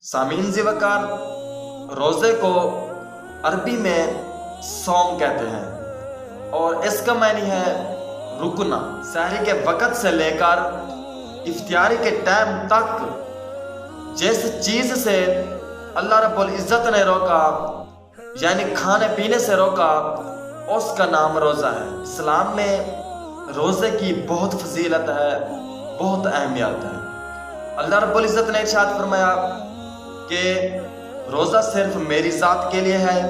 سامعین ذی وقار، روزے کو عربی میں صوم کہتے ہیں اور اس کا معنی ہے رکنا۔ سحری کے وقت سے لے کر افطاری کے ٹائم تک جس چیز سے اللہ رب العزت نے روکا، یعنی کھانے پینے سے روکا، اس کا نام روزہ ہے۔ اسلام میں روزے کی بہت فضیلت ہے، بہت اہمیت ہے۔ اللہ رب العزت نے ارشاد فرمایا کہ روزہ صرف میری ذات کے لیے ہے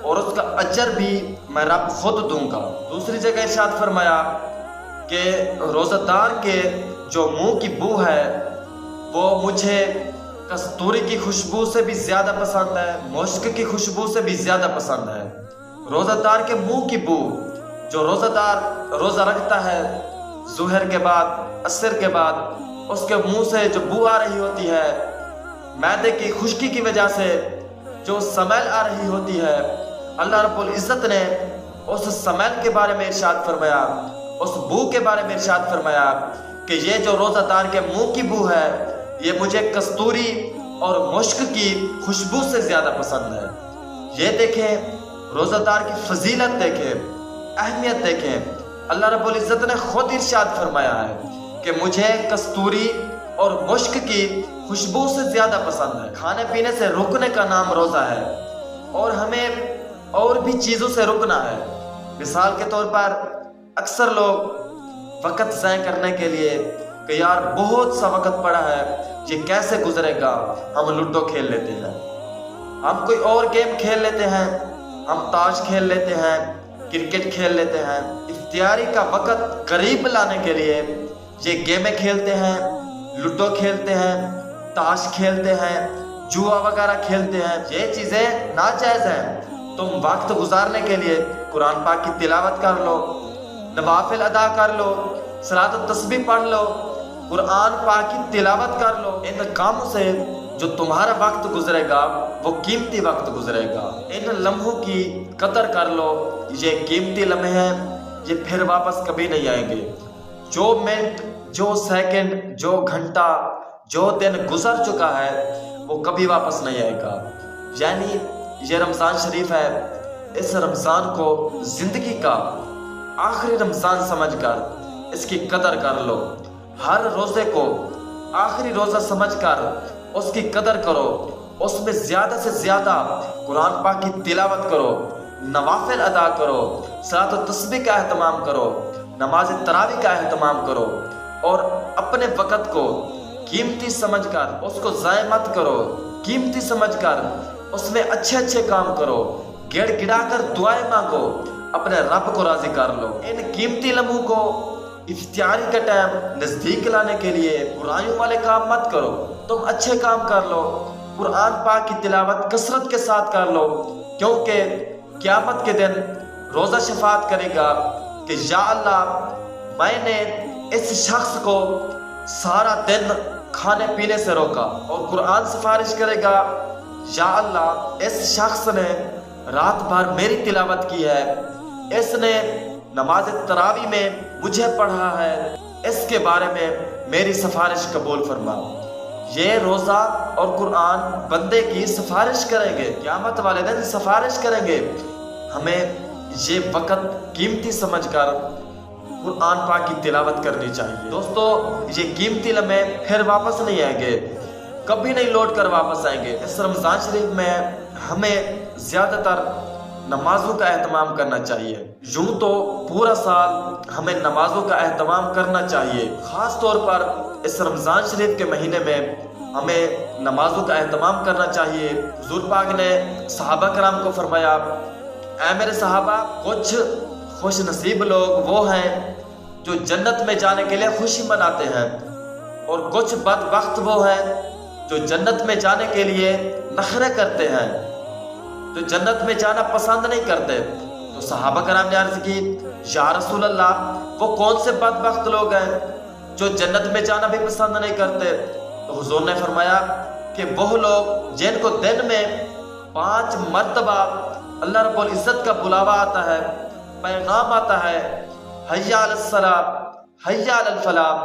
اور اس کا اجر بھی میں رب خود دوں گا۔ دوسری جگہ ارشاد فرمایا کہ روزہ دار کے جو منہ کی بو ہے وہ مجھے کستوری کی خوشبو سے بھی زیادہ پسند ہے، مشک کی خوشبو سے بھی زیادہ پسند ہے۔ روزہ دار کے منہ کی بو، جو روزہ دار روزہ رکھتا ہے ظہر کے بعد، عصر کے بعد، اس کے منہ سے جو بو آ رہی ہوتی ہے، معدے کی خشکی کی وجہ سے جو سمیل آ رہی ہوتی ہے، اللہ رب العزت نے اس سمیل کے بارے میں ارشاد فرمایا، اس بو کے بارے میں ارشاد فرمایا کہ یہ جو روزہ دار کے منہ کی بو ہے یہ مجھے کستوری اور مشک کی خوشبو سے زیادہ پسند ہے۔ یہ دیکھیں روزہ دار کی فضیلت، دیکھیں اہمیت، دیکھیں اللہ رب العزت نے خود ارشاد فرمایا ہے کہ مجھے کستوری اور مشک کی خوشبو سے زیادہ پسند ہے۔ کھانے پینے سے رکنے کا نام روزہ ہے اور ہمیں اور بھی چیزوں سے رکنا ہے۔ مثال کے طور پر اکثر لوگ وقت ضائع کرنے کے لیے کہ یار بہت سا وقت پڑا ہے، یہ کیسے گزرے گا، ہم لوڈو کھیل لیتے ہیں، ہم کوئی اور گیم کھیل لیتے ہیں، ہم تاش کھیل لیتے ہیں، کرکٹ کھیل لیتے ہیں۔ افطاری کا وقت قریب لانے کے لیے یہ گیمیں کھیلتے ہیں، لوڈو کھیلتے ہیں، تاش کھیلتے ہیں، جوا وغیرہ کھیلتے ہیں۔ یہ چیزیں ناجائز ہیں۔ تم وقت گزارنے کے لیے قرآن پاک کی تلاوت کر لو، نوافل ادا کر لو، صلاۃ و تسبیح پڑھ لو، قرآن پاک کی تلاوت کر لو۔ ان کاموں سے جو تمہارا وقت گزرے گا وہ قیمتی وقت گزرے گا۔ ان لمحوں کی قدر کر لو، یہ قیمتی لمحے ہیں، یہ پھر واپس کبھی نہیں آئیں گے۔ جو منٹ، جو سیکنڈ، جو گھنٹہ، جو دن گزر چکا ہے وہ کبھی واپس نہیں آئے گا۔ یعنی یہ رمضان شریف ہے، اس رمضان کو زندگی کا آخری رمضان سمجھ کر اس کی قدر کر لو۔ ہر روزے کو آخری روزہ سمجھ کر اس کی قدر کرو، اس میں زیادہ سے زیادہ قرآن پاک کی تلاوت کرو، نوافل ادا کرو، صلاۃ و تسبیح کا اہتمام کرو، نماز تراویح کا اہتمام کرو اور اپنے وقت کو قیمتی سمجھ کر اس کو ضائع مت کرو۔ قیمتی سمجھ کر اس میں اچھے اچھے کام کرو، گڑ گڑا کر دعائیں مانگو، اپنے رب کو راضی کر لو۔ ان قیمتی لمحوں کو افطاری کا ٹائم نزدیک لانے کے لیے برائیوں والے کام مت کرو، تم اچھے کام کر لو، قرآن پاک کی تلاوت کثرت کے ساتھ کر لو، کیونکہ قیامت کے دن روزہ شفاعت کرے گا کہ یا اللہ میں نے اس شخص کو سارا دن کھانے پینے سے روکا، اور قرآن سفارش کرے گا یا اللہ اس شخص نے رات بھر میری تلاوت کی ہے، اس نے نماز تراویح میں مجھے پڑھا ہے، اس کے بارے میں میری سفارش قبول فرما۔ یہ روزہ اور قرآن بندے کی سفارش کریں گے، قیامت والے دن سفارش کریں گے۔ ہمیں یہ وقت قیمتی سمجھ کر قرآن پاک کی تلاوت کرنی چاہیے۔ دوستو، یہ قیمتی لمحے پھر واپس نہیں آئیں گے، کبھی نہیں لوٹ کر واپس آئیں گے۔ اس رمضان شریف میں ہمیں زیادہ تر نمازوں کا اہتمام کرنا چاہیے۔ یوں تو پورا سال ہمیں نمازوں کا اہتمام کرنا چاہیے، خاص طور پر اس رمضان شریف کے مہینے میں ہمیں نمازوں کا اہتمام کرنا چاہیے۔ حضور پاک نے صحابہ کرام کو فرمایا، اے میرے صحابہ، کچھ خوش نصیب لوگ وہ ہیں جو جنت میں جانے کے لیے خوشی مناتے ہیں، اور کچھ بدبخت وہ ہیں جو جنت میں جانے کے لیے نخرے کرتے ہیں، جو جنت میں جانا پسند نہیں کرتے۔ تو صحابہ کرام نے عرض کی، یا رسول اللہ، وہ کون سے بدبخت لوگ ہیں جو جنت میں جانا بھی پسند نہیں کرتے؟ تو حضور نے فرمایا کہ وہ لوگ جن کو دن میں 5 مرتبہ اللہ رب العزت کا بلاوا آتا ہے، پیغام آتا ہے، حی علی الصلاۃ، حی علی الفلاح،